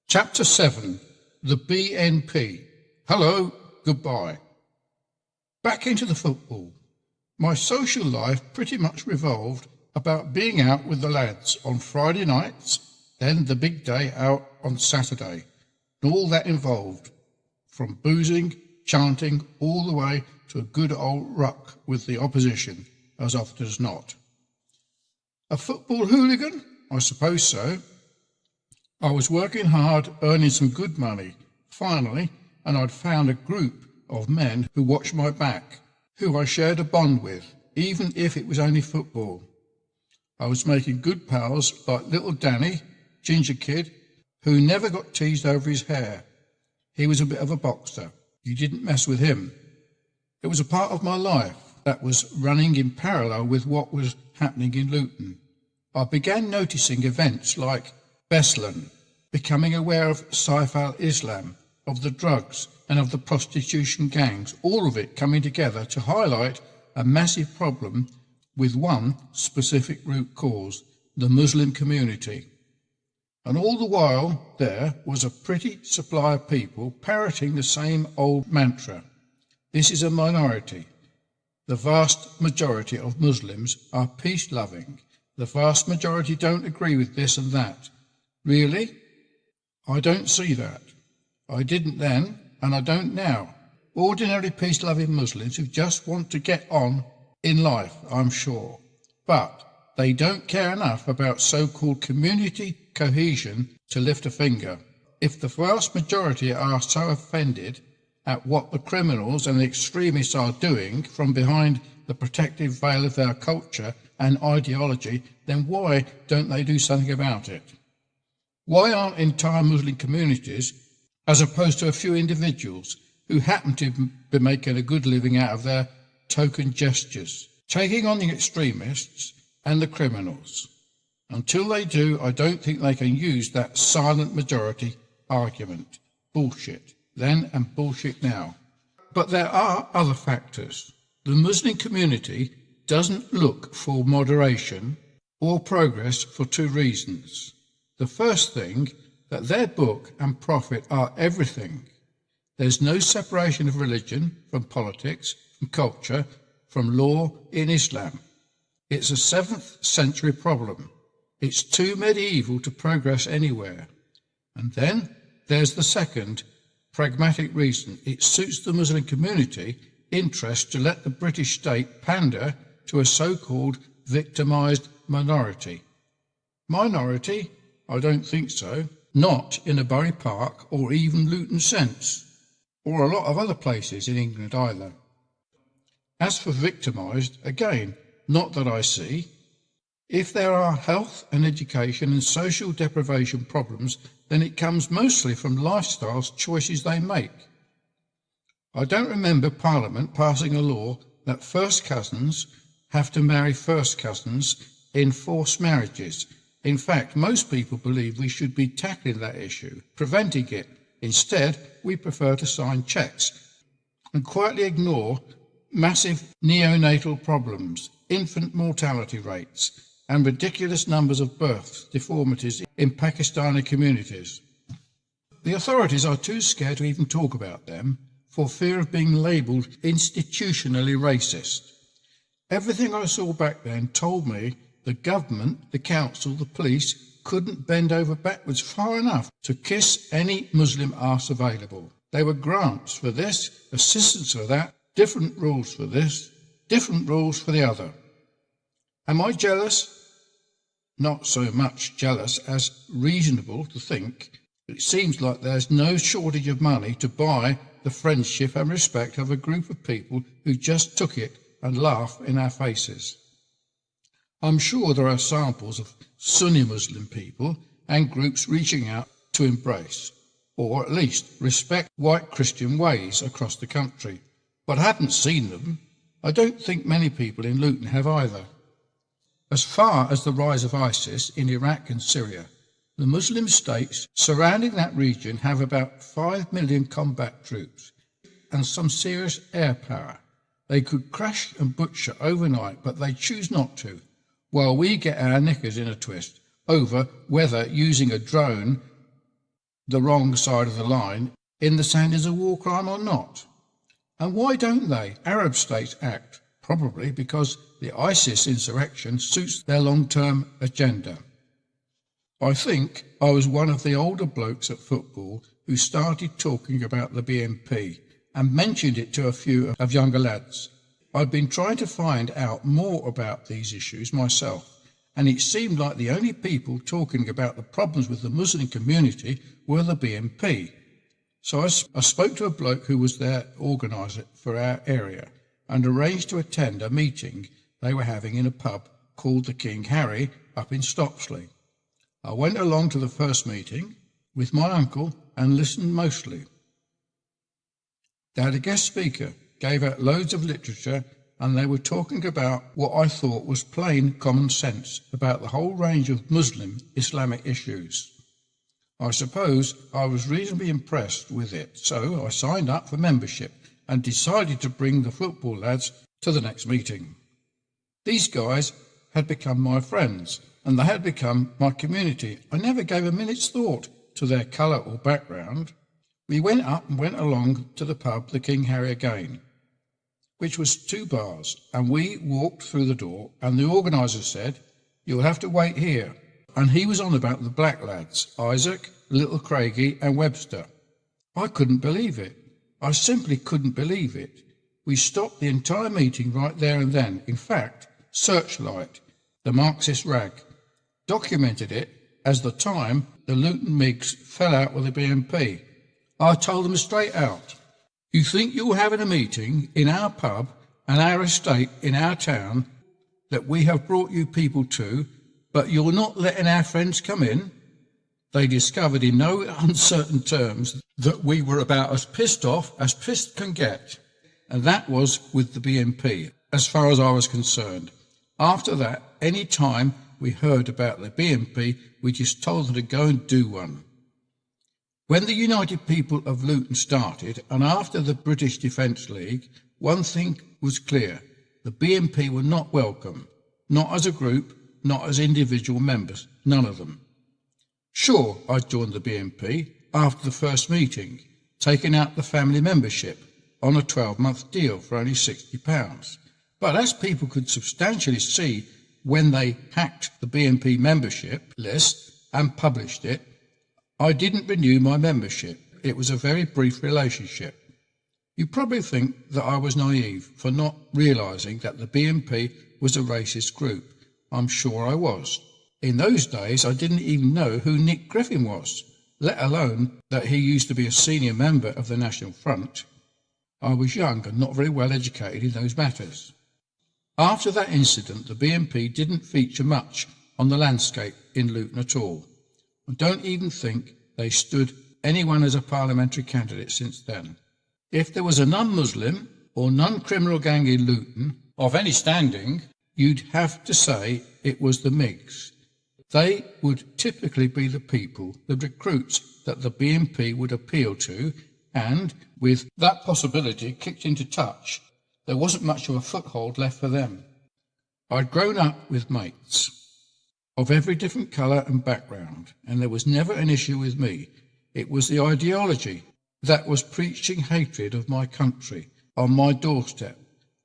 Chapter 7. The BNP. Hello, goodbye. Back into the football. My social life pretty much revolved about being out with the lads on Friday nights, then the big day out on Saturday, and all that involved, from boozing, chanting, all the way to a good old ruck with the opposition, as often as not. A football hooligan? I suppose so. I was working hard, earning some good money, finally, and I'd found a group of men who watched my back, who I shared a bond with, even if it was only football. I was making good pals like little Danny, ginger kid, who never got teased over his hair. He was a bit of a boxer. You didn't mess with him. It was a part of my life that was running in parallel with what was happening in Luton. I began noticing events like Beslan, becoming aware of Saif al-Islam, of the drugs and of the prostitution gangs, all of it coming together to highlight a massive problem with one specific root cause, the Muslim community. And all the while there was a pretty supply of people parroting the same old mantra. This is a minority. The vast majority of Muslims are peace-loving. The vast majority don't agree with this and that. Really? I don't see that. I didn't then, and I don't now. Ordinary peace-loving Muslims who just want to get on in life, I'm sure. But they don't care enough about so-called community cohesion to lift a finger. If the vast majority are so offended at what the criminals and the extremists are doing from behind the protective veil of their culture and ideology, then why don't they do something about it? Why aren't entire Muslim communities, as opposed to a few individuals who happen to be making a good living out of their token gestures, taking on the extremists and the criminals? Until they do, I don't think they can use that silent majority argument. Bullshit then and bullshit now. But there are other factors. The Muslim community doesn't look for moderation or progress for two reasons. The first thing, that their book and prophet are everything. There's no separation of religion from politics, from culture, from law in Islam. It's a 7th century problem. It's too medieval to progress anywhere. And then there's the second, pragmatic reason. It suits the Muslim community interest to let the British state pander to a so-called victimised minority. Minority? I don't think so. Not in a Bury Park or even Luton sense, or a lot of other places in England either. As for victimised, again, not that I see. If there are health and education and social deprivation problems, then it comes mostly from lifestyles choices they make. I don't remember Parliament passing a law that first cousins have to marry first cousins in forced marriages. In fact, most people believe we should be tackling that issue, preventing it. Instead, we prefer to sign cheques and quietly ignore massive neonatal problems, infant mortality rates, and ridiculous numbers of births, deformities in Pakistani communities. The authorities are too scared to even talk about them for fear of being labelled institutionally racist. Everything I saw back then told me the government, the council, the police couldn't bend over backwards far enough to kiss any Muslim arse available. There were grants for this, assistance for that, different rules for this, different rules for the other. Am I jealous? Not so much jealous as reasonable to think it seems like there's no shortage of money to buy the friendship and respect of a group of people who just took it and laugh in our faces. I'm sure there are samples of Sunni Muslim people and groups reaching out to embrace, or at least respect white Christian ways across the country, but I haven't seen them. I don't think many people in Luton have either. As far as the rise of ISIS in Iraq and Syria, the Muslim states surrounding that region have about 5 million combat troops and some serious air power. They could crash and butcher overnight, but they choose not to, while we get our knickers in a twist over whether using a drone the wrong side of the line in the sand is a war crime or not? And why don't they, Arab states, act? Probably because the ISIS insurrection suits their long-term agenda. I think I was one of the older blokes at football who started talking about the BNP and mentioned it to a few of younger lads. I'd been trying to find out more about these issues myself, and it seemed like the only people talking about the problems with the Muslim community were the BNP. So I spoke to a bloke who was their organiser for our area and arranged to attend a meeting they were having in a pub called the King Harry up in Stopsley. I went along to the first meeting with my uncle and listened mostly. They had a guest speaker, gave out loads of literature, and they were talking about what I thought was plain common sense about the whole range of Muslim Islamic issues. I suppose I was reasonably impressed with it, so I signed up for membership and decided to bring the football lads to the next meeting. These guys had become my friends, and they had become my community. I never gave a minute's thought to their colour or background. We went up and went along to the pub, the King Harry again, which was 2 bars, and we walked through the door, and the organiser said, "You'll have to wait here." And he was on about the black lads, Isaac, Little Craigie and Webster. I couldn't believe it. I simply couldn't believe it. We stopped the entire meeting right there and then. In fact, Searchlight, the Marxist rag, documented it as the time the Luton MiGs fell out with the BNP. I told them straight out, "You think you're having a meeting in our pub and our estate in our town that we have brought you people to, but you're not letting our friends come in?" They discovered in no uncertain terms that we were about as pissed off as pissed can get. And that was with the BNP, as far as I was concerned. After that, any time we heard about the BNP, we just told them to go and do one. When the United People of Luton started, and after the British Defence League, one thing was clear. The BNP were not welcome. Not as a group, not as individual members, none of them. Sure, I joined the BNP after the first meeting, taking out the family membership on a 12-month deal for only £60. But as people could substantially see when they hacked the BNP membership list and published it, I didn't renew my membership. It was a very brief relationship. You probably think that I was naive for not realising that the BNP was a racist group. I'm sure I was. In those days, I didn't even know who Nick Griffin was, let alone that he used to be a senior member of the National Front. I was young and not very well educated in those matters. After that incident, the BNP didn't feature much on the landscape in Luton at all. I don't even think they stood anyone as a parliamentary candidate since then. If there was a non-Muslim or non-criminal gang in Luton of any standing, you'd have to say it was the MiGs. They would typically be the people, the recruits that the BNP would appeal to, and with that possibility kicked into touch, there wasn't much of a foothold left for them. I'd grown up with mates of every different colour and background, and there was never an issue with me. It was the ideology that was preaching hatred of my country on my doorstep.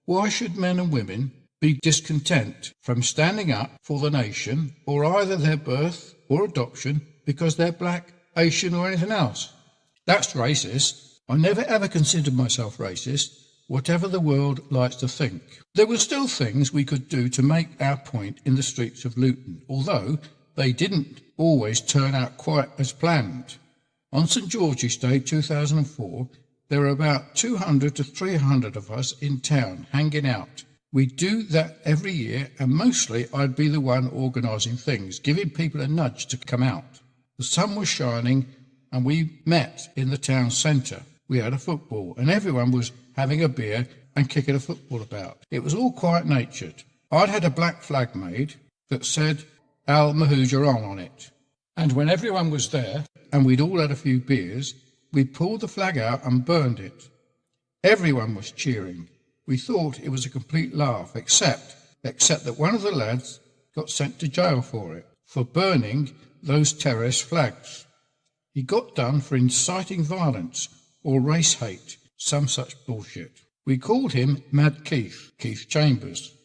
Why should men and women be discontent from standing up for the nation or either their birth or adoption because they're black, Asian or anything else? That's racist. I never ever considered myself racist, whatever the world likes to think. There were still things we could do to make our point in the streets of Luton, although they didn't always turn out quite as planned. On St George's Day 2004, there were about 200 to 300 of us in town hanging out. We do that every year, and mostly I'd be the one organising things, giving people a nudge to come out. The sun was shining, and we met in the town centre. We had a football, and everyone was having a beer and kicking a football about. It was all quiet-natured. I'd had a black flag made that said Al Mahujaron on it. And when everyone was there, and we'd all had a few beers, we pulled the flag out and burned it. Everyone was cheering. We thought it was a complete laugh, except that one of the lads got sent to jail for it, for burning those terrorist flags. He got done for inciting violence or race hate, some such bullshit. We called him Mad Keith, Keith Chambers.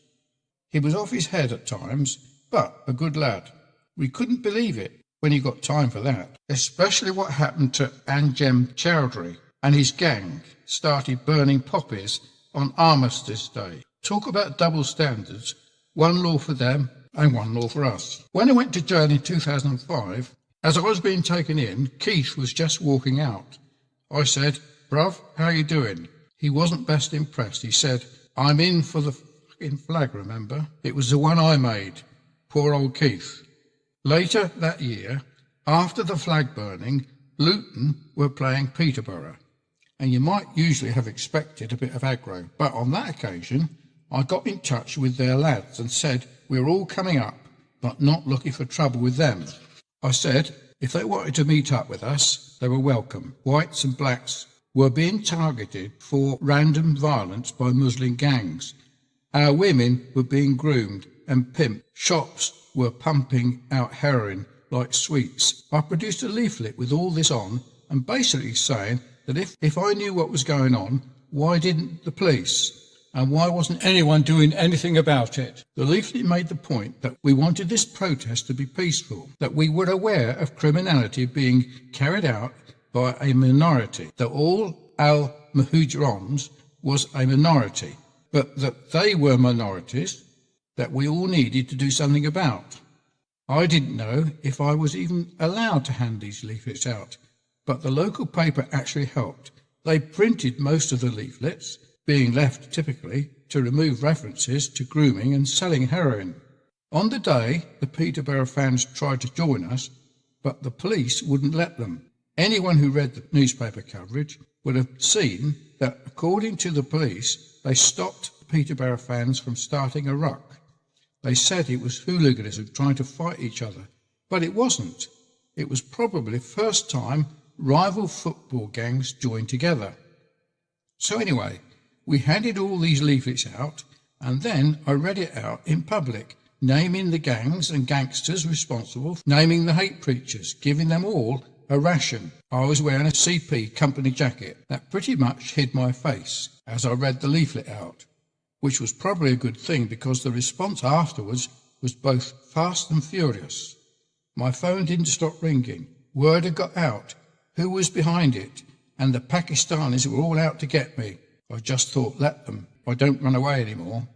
He was off his head at times, but a good lad. We couldn't believe it when he got time for that, especially what happened to Anjem Chowdhury and his gang started burning poppies on Armistice Day. Talk about double standards, one law for them and one law for us. When I went to jail in 2005, as I was being taken in, Keith was just walking out. I said, "Bruv, how you doing?" He wasn't best impressed. He said, "I'm in for the fucking flag, remember? It was the one I made." Poor old Keith. Later that year, after the flag burning, Luton were playing Peterborough, and you might usually have expected a bit of aggro, but on that occasion I got in touch with their lads and said we were all coming up, but not looking for trouble with them. I said if they wanted to meet up with us, they were welcome. Whites and blacks were being targeted for random violence by Muslim gangs. Our women were being groomed and pimped. Shops were pumping out heroin like sweets. I produced a leaflet with all this on and basically saying that if I knew what was going on, why didn't the police? And why wasn't anyone doing anything about it? The leaflet made the point that we wanted this protest to be peaceful, that we were aware of criminality being carried out by a minority, that all al-Muhajirons was a minority, but that they were minorities that we all needed to do something about. I didn't know if I was even allowed to hand these leaflets out, but the local paper actually helped. They printed most of the leaflets, being left typically to remove references to grooming and selling heroin. On the day, the Peterborough fans tried to join us, but the police wouldn't let them. Anyone who read the newspaper coverage would have seen that, according to the police, they stopped Peterborough fans from starting a ruck. They said it was hooliganism trying to fight each other, but it wasn't. It was probably the first time rival football gangs joined together. So anyway, we handed all these leaflets out, and then I read it out in public, naming the gangs and gangsters responsible, naming the hate preachers, giving them all a ration. I was wearing a CP company jacket that pretty much hid my face as I read the leaflet out, which was probably a good thing because the response afterwards was both fast and furious. My phone didn't stop ringing. Word had got out, who was behind it, and the Pakistanis were all out to get me. I just thought, let them. I don't run away anymore.